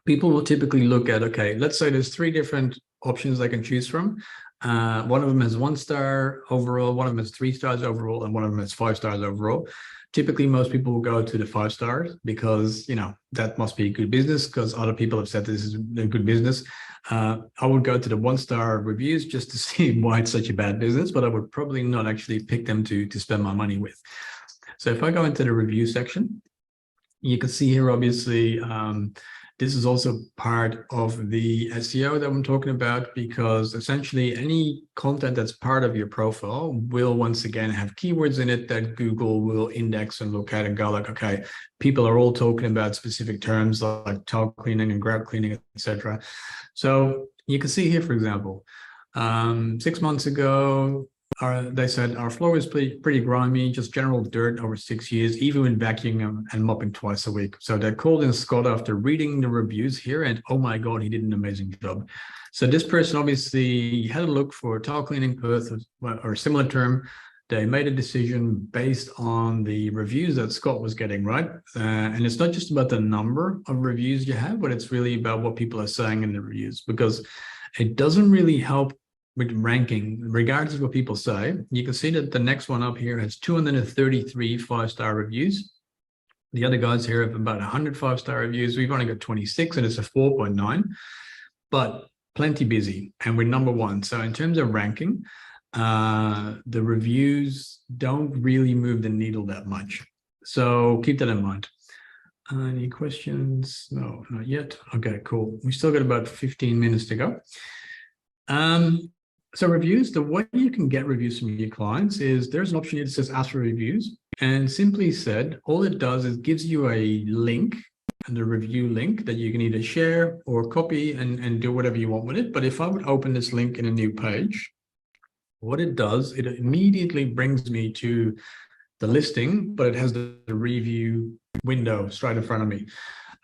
People will typically look at, okay, let's say there's 3 different options they can choose from. One of them has 1 star overall, one of them has 3 stars overall, and one of them has 5 stars overall. Typically, most people will go to the 5 stars because, you know, that must be good business because other people have said this is a good business. I would go to the 1-star reviews just to see why it's such a bad business, but I would probably not actually pick them to spend my money with. So if I go into the review section, you can see here, obviously, this is also part of the SEO that I'm talking about, because essentially any content that's part of your profile will once again have keywords in it that Google will index and look at and go like, okay, people are all talking about specific terms like tile cleaning and grout cleaning, etc. So you can see here, for example, 6 months ago, they said our floor is pretty grimy, just general dirt over 6 years, even when vacuuming and mopping twice a week. So they called in Scott after reading the reviews here, and oh my God, he did an amazing job. So this person obviously had a look for tile cleaning Perth or a similar term. They made a decision based on the reviews that Scott was getting, right? And it's not just about the number of reviews you have, but it's really about what people are saying in the reviews, because it doesn't really help with ranking, regardless of what people say. You can see that the next one up here has 233 5-star reviews. The other guys here have about 100 5-star reviews. We've only got 26 and it's a 4.9, but plenty busy. And we're number 1. So in terms of ranking, the reviews don't really move the needle that much. So keep that in mind. Any questions? No, not yet. Okay, cool. We still got about 15 minutes to go. So reviews, the way you can get reviews from your clients is there's an option here that says ask for reviews. And simply said, all it does is gives you a link, and the review link that you can either share or copy and do whatever you want with it. But if I would open this link in a new page, what it does, it immediately brings me to the listing, but it has the review window straight in front of me.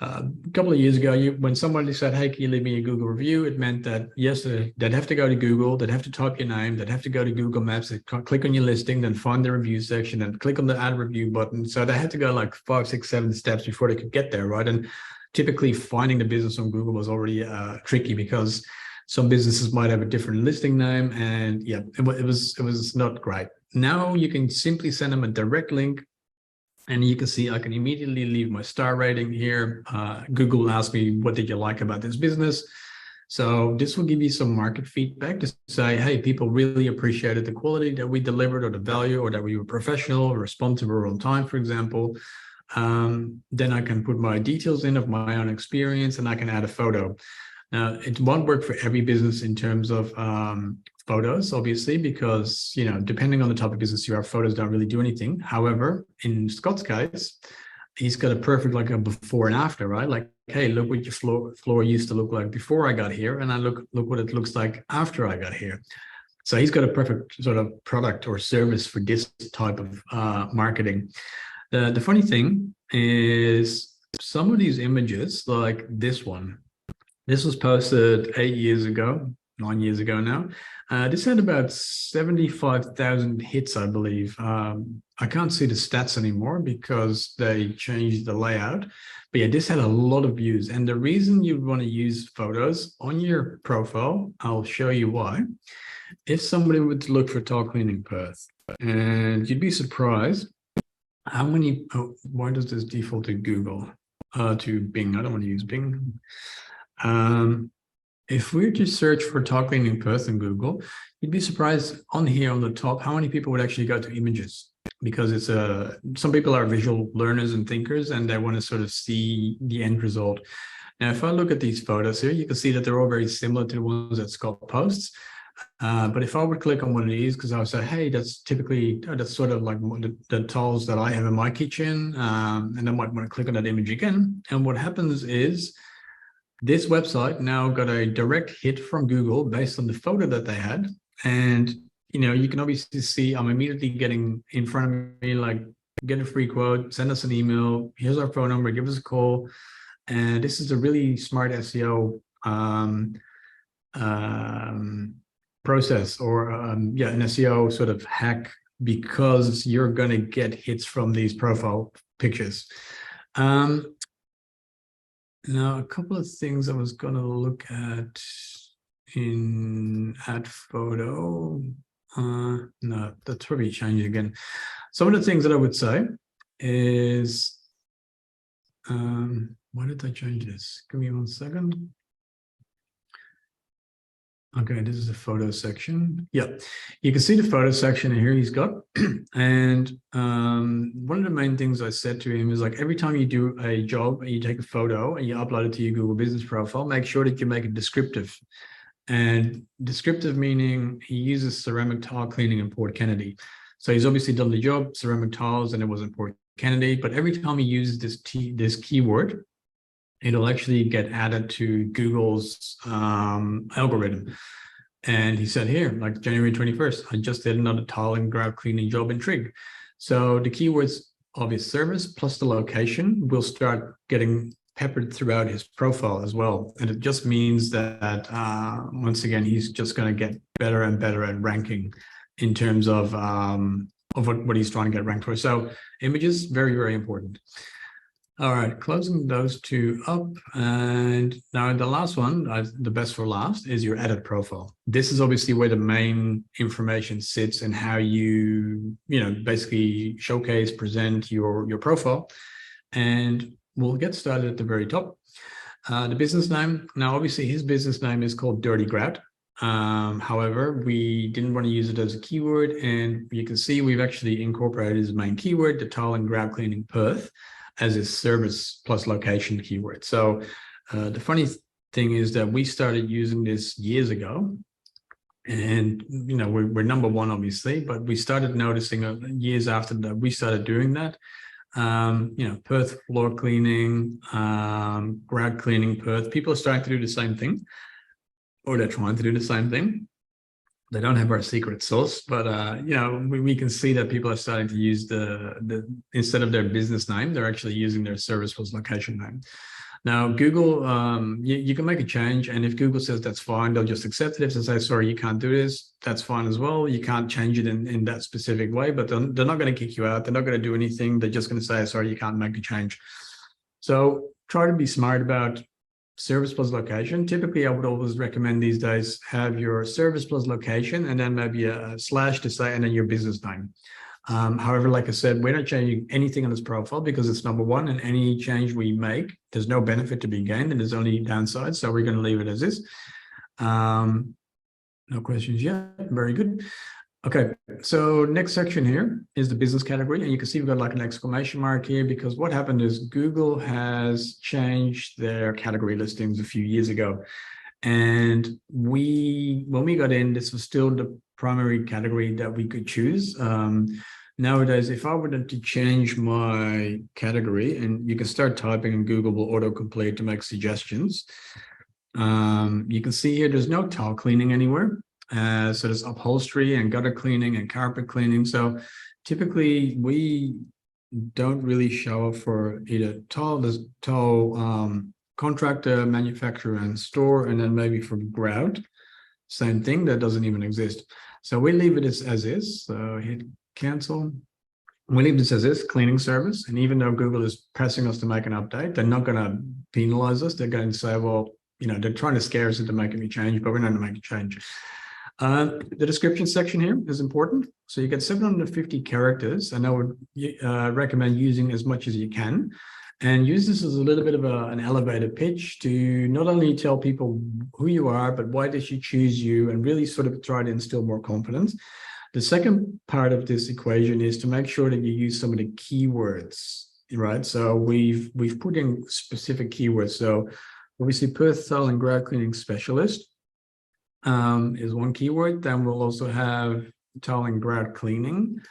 A couple of years ago, when somebody said, hey, can you leave me a Google review? It meant that, yes, they'd have to go to Google, they'd have to type your name, they'd have to go to Google Maps, they'd click on your listing, then find the review section and click on the add review button. So they had to go like 5, 6, 7 steps before they could get there, right? And typically finding the business on Google was already tricky because some businesses might have a different listing name, and yeah, it was not great. Now you can simply send them a direct link, and you can see I can immediately leave my star rating here. Google asked me, what did you like about this business? So this will give you some market feedback to say, hey, people really appreciated the quality that we delivered, or the value, or that we were professional, responsive, or on time, for example. Then I can put my details in of my own experience, and I can add a photo. Now, it won't work for every business in terms of photos, obviously, because, you know, depending on the type of business you are, photos don't really do anything. However, in Scott's case, he's got a perfect, like a before and after, right? Like, hey, look what your floor used to look like before I got here, and I look what it looks like after I got here. So he's got a perfect sort of product or service for this type of marketing. The funny thing is, some of these images, like this one, this was posted 8 years ago, 9 years ago now. This had about 75,000 hits, I believe. I can't see the stats anymore because they changed the layout. But yeah, this had a lot of views. And the reason you want to use photos on your profile, I'll show you why. If somebody would look for tile cleaning Perth, and you'd be surprised how many, why does this default to Google? To Bing, I don't want to use Bing. If we were to search for tile cleaning Perth in Google, you'd be surprised on here on the top how many people would actually go to images, because it's some people are visual learners and thinkers, and they want to sort of see the end result. Now, if I look at these photos here, you can see that they're all very similar to the ones that Scott posts. But if I would click on one of these, because I would say, hey, that's typically, that's sort of like the tiles that I have in my kitchen, and I might want to click on that image again. And what happens is, this website now got a direct hit from Google based on the photo that they had. And, you know, you can obviously see I'm immediately getting in front of me, like, get a free quote, send us an email, here's our phone number, give us a call. And this is a really smart SEO process, or yeah, an SEO sort of hack, because you're going to get hits from these profile pictures. Now, a couple of things I was going to look at in add photo. No, that's probably changing again. Some of the things that I would say is, why did I change this? Give me 1 second. Okay, this is the photo section. Yeah, you can see the photo section here he's got. And one of the main things I said to him is, like, every time you do a job and you take a photo and you upload it to your Google Business Profile, make sure that you make it descriptive. And descriptive meaning he uses ceramic tile cleaning in Port Kennedy. So he's obviously done the job, ceramic tiles, and it was in Port Kennedy. But every time he uses this keyword, it'll actually get added to Google's algorithm. And he said here, like, January 21st, I just did another tile and grout cleaning job in Trig. So the keywords of his service plus the location will start getting peppered throughout his profile as well. And it just means that, once again, he's just going to get better and better at ranking in terms of what he's trying to get ranked for. So images, very, very important. All right, closing those two up. And now the last one, the best for last, is your edit profile. This is obviously where the main information sits and how you basically showcase, present your profile. And we'll get started at the very top. The business name. Now, obviously, his business name is called Dirty Grout. However, we didn't want to use it as a keyword. And you can see we've actually incorporated his main keyword, the tile and grout cleaning Perth, as a service plus location keyword. So the funny thing is that we started using this years ago, and we're number one, obviously, but we started noticing years after that we started doing that. Perth floor cleaning, grout cleaning Perth. People are starting to do the same thing, or they're trying to do the same thing. They don't have our secret sauce, but we can see that people are starting to use the instead of their business name, they're actually using their service plus location name. Now, Google, you can make a change, and if Google says that's fine, they'll just accept it. If they say, sorry, you can't do this, that's fine as well. You can't change it in that specific way, but they're not going to kick you out. They're not going to do anything. They're just going to say, sorry, you can't make a change. So try to be smart about service plus location. Typically, I would always recommend these days have your service plus location and then maybe a slash to say, and then your business name. However, like I said, we're not changing anything on this profile because it's number one, and any change we make, there's no benefit to be gained and there's only downsides. So we're going to leave it as is. No questions yet. Very good. Okay, so next section here is the business category, and you can see we've got like an exclamation mark here because what happened is Google has changed their category listings a few years ago. And when we got in, this was still the primary category that we could choose. Nowadays, if I were to change my category, and you can start typing and Google will autocomplete to make suggestions. You can see here, there's no tile cleaning anywhere. So there's upholstery and gutter cleaning and carpet cleaning. So typically we don't really show up for either tile, there's tile contractor, manufacturer, and store, and then maybe for grout, same thing, that doesn't even exist. So we leave it as is. So hit cancel. We leave this as is, cleaning service. And even though Google is pressing us to make an update, they're not going to penalize us. They're going to say, well, you know, they're trying to scare us into making a change, but we're not going to make a change. The description section here is important. So you get 750 characters, and I would recommend using as much as you can. And use this as a little bit of an elevator pitch to not only tell people who you are, but why they should choose you, and really sort of try to instill more confidence. The second part of this equation is to make sure that you use some of the keywords, right? So we've put in specific keywords. So obviously Perth tile and grout cleaning specialist is one keyword. Then we'll also have tile and grout cleaning.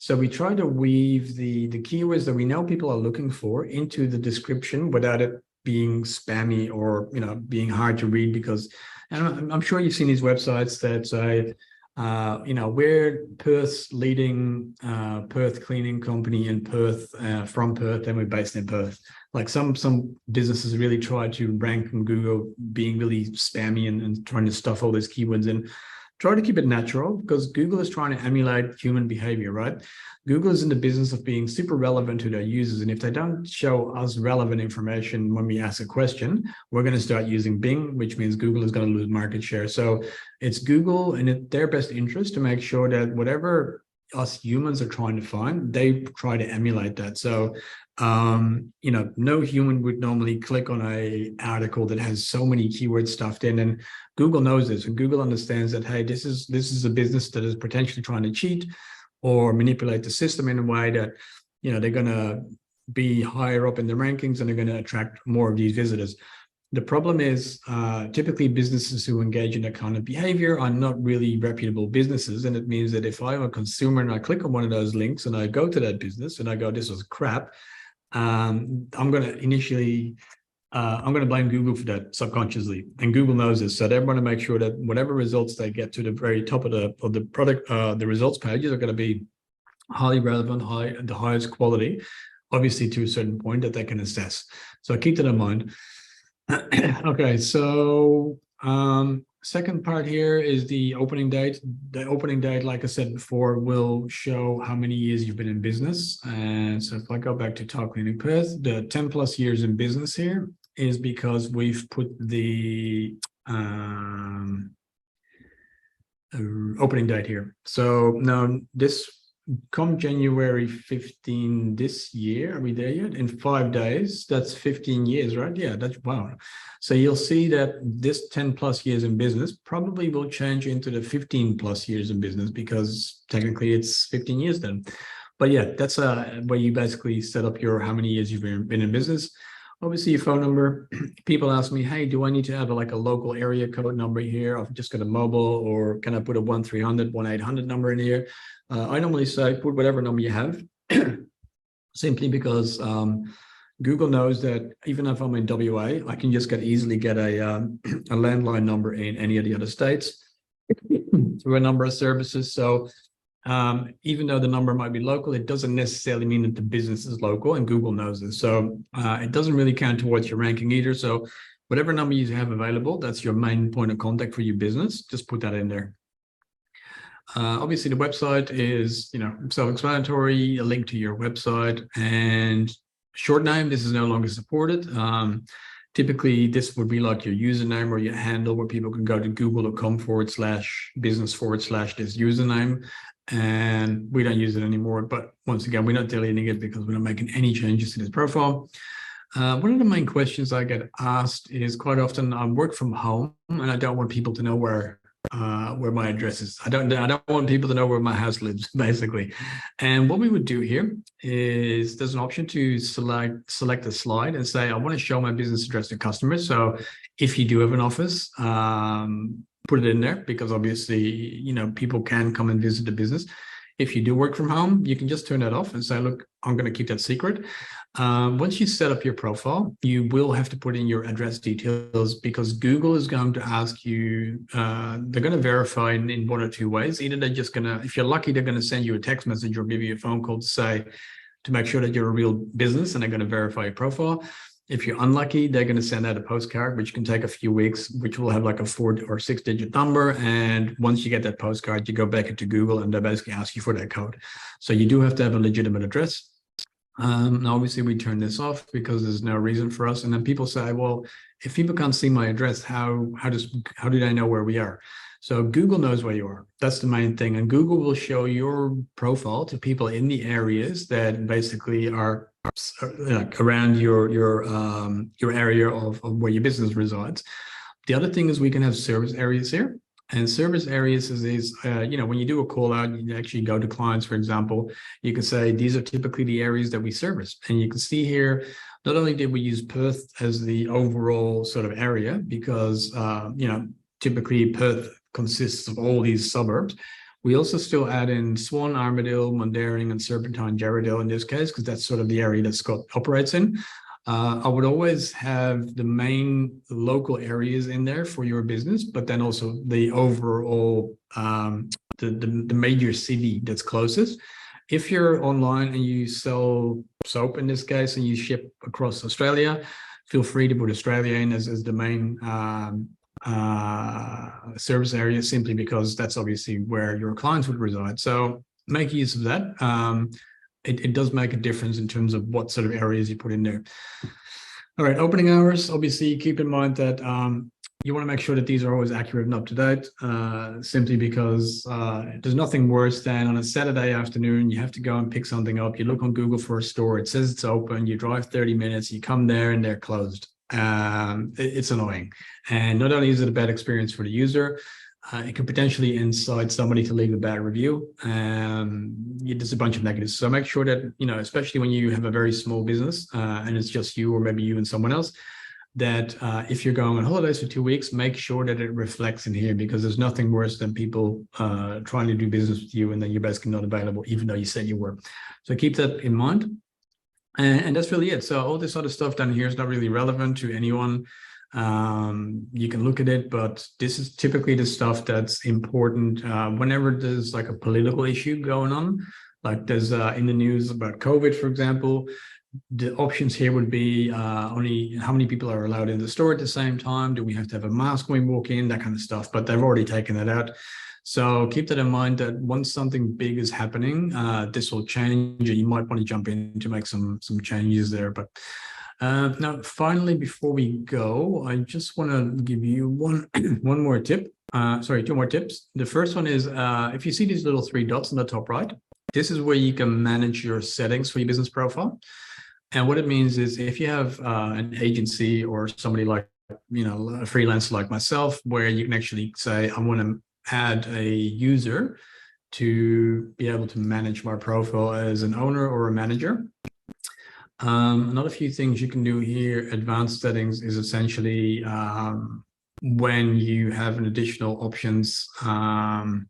So we try to weave the keywords that we know people are looking for into the description without it being spammy or, you know, being hard to read, because, and I'm sure you've seen these websites that say, you know, we're Perth's leading Perth cleaning company in Perth, from Perth, and we're based in Perth. Like some businesses really try to rank on Google being really spammy and trying to stuff all those keywords in. Try to keep it natural, because Google is trying to emulate human behavior, right? Google is in the business of being super relevant to their users. And if they don't show us relevant information when we ask a question, we're going to start using Bing, which means Google is going to lose market share. So it's Google and their best interest to make sure that whatever us humans are trying to find, they try to emulate that. So, you know, no human would normally click on an article that has so many keywords stuffed in, and Google knows this, and Google understands that, hey, this is a business that is potentially trying to cheat or manipulate the system in a way that, you know, they're going to be higher up in the rankings and they're going to attract more of these visitors. The problem is typically businesses who engage in that kind of behavior are not really reputable businesses. And it means that if I'm a consumer and I click on one of those links and I go to that business and I go, this was crap, I'm going to initially, I'm going to blame Google for that subconsciously. And Google knows this. So they want to make sure that whatever results they get to the very top of the product, the results pages are going to be highly relevant, the highest quality, obviously to a certain point that they can assess. So keep that in mind. Okay, so second part here is the opening date. The opening date, like I said before, will show how many years you've been in business. And so if I go back to Tile Cleaning Perth, the 10 plus years in business here is because we've put the opening date here. So now this, come January 15 this year, are we there yet? In 5 days, that's 15 years, right? Yeah, that's wow. So you'll see that this 10 plus years in business probably will change into the 15 plus years in business, because technically it's 15 years then. But yeah, that's where you basically set up your how many years you've been in business. Obviously your phone number. People ask me, hey, do I need to have like a local area code number here? I've just got a mobile, or can I put a 1-300, 1-800 number in here? I normally say put whatever number you have, simply because Google knows that even if I'm in WA, I can just easily get a landline number in any of the other states through a number of services. So Even though the number might be local, it doesn't necessarily mean that the business is local, and Google knows this. So it doesn't really count towards your ranking either. So whatever number you have available, that's your main point of contact for your business. Just put that in there. Obviously, the website is, self-explanatory, a link to your website, and short name. This is no longer supported. Typically, this would be like your username or your handle, where people can go to google.com/business/this username. And we don't use it anymore. But once again, we're not deleting it because we're not making any changes to this profile. One of the main questions I get asked is quite often, I work from home and I don't want people to know where my address is. I don't want people to know where my house lives, basically. And what we would do here is there's an option to select a slide and say, I want to show my business address to customers. So if you do have an office, put it in there, because obviously, people can come and visit the business. If you do work from home, you can just turn that off and say, look, I'm going to keep that secret. Once you set up your profile, you will have to put in your address details, because Google is going to ask you, they're going to verify in one or two ways. Either they're just going to, if you're lucky, they're going to send you a text message or give you a phone call to make sure that you're a real business, and they're going to verify your profile. If you're unlucky, they're going to send out a postcard, which can take a few weeks, which will have like a 4 or 6 digit number. And once you get that postcard, you go back into Google and they basically ask you for that code. So you do have to have a legitimate address. Now, obviously, we turn this off because there's no reason for us. And then people say, well, if people can't see my address, how do they know where we are? So Google knows where you are. That's the main thing. And Google will show your profile to people in the areas that basically are like around your area of where your business resides. The other thing is we can have service areas here. And service areas is when you do a call out, you actually go to clients, for example, you can say, these are typically the areas that we service. And you can see here, not only did we use Perth as the overall sort of area, because, typically Perth consists of all these suburbs. We also still add in Swan, Armadale, Mundaring, and Serpentine, Jarrahdale in this case, because that's sort of the area that Scott operates in. I would always have the main local areas in there for your business, but then also the overall, the major city that's closest. If you're online and you sell soap in this case, and you ship across Australia, feel free to put Australia in as the main service area, simply because that's obviously where your clients would reside. So make use of that. It does make a difference in terms of what sort of areas you put in there. All right, opening hours, obviously keep in mind that you want to make sure that these are always accurate and up to date, simply because there's nothing worse than on a Saturday afternoon, you have to go and pick something up. You look on Google for a store, it says it's open, you drive 30 minutes, you come there and they're closed. It's annoying. And not only is it a bad experience for the user, it could potentially incite somebody to leave a bad review. There's a bunch of negatives. So make sure that, especially when you have a very small business and it's just you, or maybe you and someone else, that if you're going on holidays for 2 weeks, make sure that it reflects in here, because there's nothing worse than people trying to do business with you and then you're basically not available, even though you said you were. So keep that in mind. And that's really it. So all this other stuff down here is not really relevant to anyone. You can look at it, but this is typically the stuff that's important whenever there's like a political issue going on, like there's in the news about COVID, for example. The options here would be only how many people are allowed in the store at the same time. Do we have to have a mask when we walk in? That kind of stuff. But they've already taken that out. So keep that in mind, that once something big is happening, this will change, and you might want to jump in to make some changes there. But now, finally, before we go, I just want to give you one more tip. Two more tips. The first one is if you see these little 3 dots on the top right, this is where you can manage your settings for your business profile. And what it means is if you have an agency or somebody like, a freelancer like myself, where you can actually say, I want to add a user to be able to manage my profile as an owner or a manager. Another few things you can do here, advanced settings, is essentially when you have an additional options. For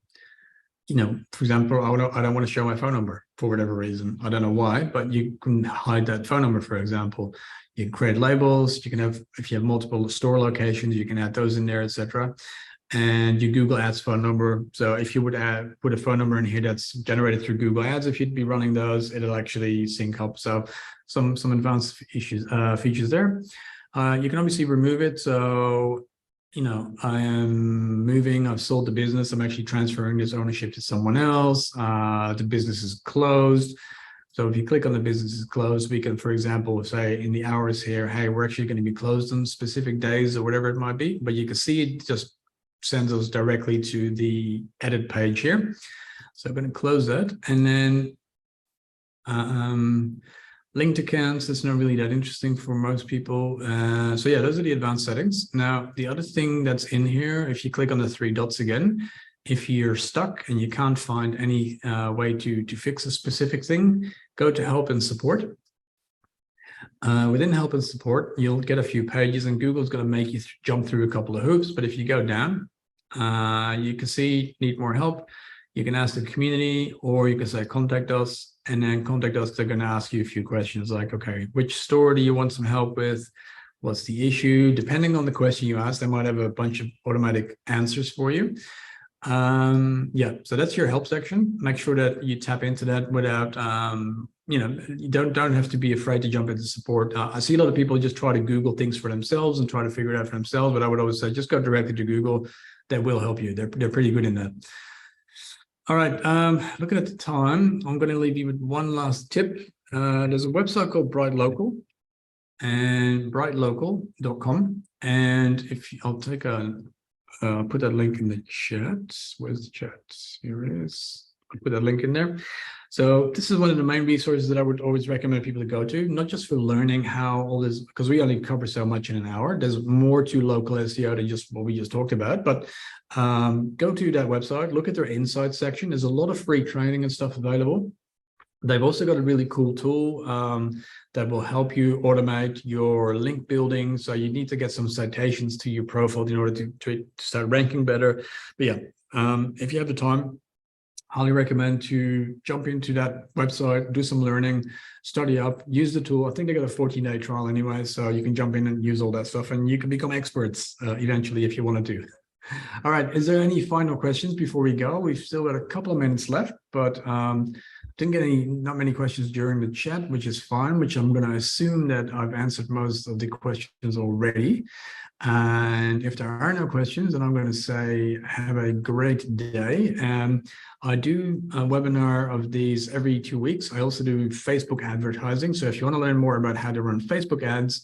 example, I don't want to show my phone number for whatever reason. I don't know why, but you can hide that phone number, for example. You can create labels. You can have, if you have multiple store locations, you can add those in there, etc. and your Google Ads phone number. So if you would put a phone number in here that's generated through Google Ads, if you'd be running those, it'll actually sync up. So some advanced features there. You can obviously remove it. So, you know, I am moving, I've sold the business, I'm actually transferring this ownership to someone else. The business is closed. So if you click on the business is closed, we can, for example, say in the hours here, hey, we're actually going to be closed on specific days or whatever it might be, but you can see it just sends us directly to the edit page here. So I'm going to close that, and then linked accounts, that's not really that interesting for most people. So yeah, those are the advanced settings. Now, the other thing that's in here, if you click on the three dots again, if you're stuck and you can't find any way to fix a specific thing, go to help and support. Within help and support, you'll get a few pages, and Google's going to make you jump through a couple of hoops. But if you go down, you can see need more help. You can ask the community, or you can say contact us, and then contact us. They're going to ask you a few questions like, okay, which store do you want some help with? What's the issue? Depending on the question you ask, they might have a bunch of automatic answers for you. Yeah, so that's your help section. Make sure that you tap into that without you know, you don't have to be afraid to jump into support. I see a lot of people just try to Google things for themselves and try to figure it out for themselves, but I would always say just go directly to Google. That will help you. They're pretty good in that. All right, looking at the time, I'm going to leave you with one last tip. There's a website called Bright Local, and brightlocal.com, and if I'll take a put that link in the chat. Where's the chat? Here it is. I'll put that link in there. So this is one of the main resources that I would always recommend people to go to, not just for learning how all this, because we only cover so much in an hour. There's more to local SEO than just what we just talked about, but go to that website, look at their insights section. There's a lot of free training and stuff available. They've also got a really cool tool that will help you automate your link building. So you need to get some citations to your profile in order to start ranking better. But yeah, if you have the time, highly recommend to jump into that website, do some learning, study up, use the tool. I think they got a 14-day trial anyway, so you can jump in and use all that stuff, and you can become experts eventually if you want to do. All right, is there any final questions before we go? We've still got a couple of minutes left, but didn't get not many questions during the chat, which is fine, which I'm going to assume that I've answered most of the questions already. And if there are no questions, then I'm going to say have a great day. I do a webinar of these every 2 weeks. I also do Facebook advertising. So if you want to learn more about how to run Facebook ads,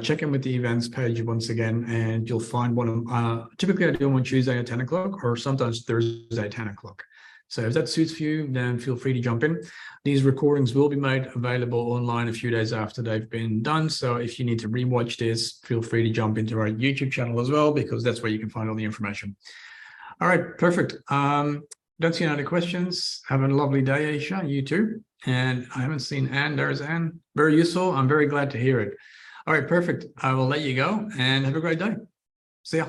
check in with the events page once again, and you'll find one of typically I do them on Tuesday at 10 o'clock or sometimes Thursday at 10 o'clock. So if that suits you, then feel free to jump in. These recordings will be made available online a few days after they've been done. So if you need to rewatch this, feel free to jump into our YouTube channel as well, because that's where you can find all the information. All right, perfect. Don't see any other questions. Have a lovely day, Aisha. You too. And I haven't seen Anne. There's Anne. Very useful. I'm very glad to hear it. All right, perfect. I will let you go and have a great day. See ya.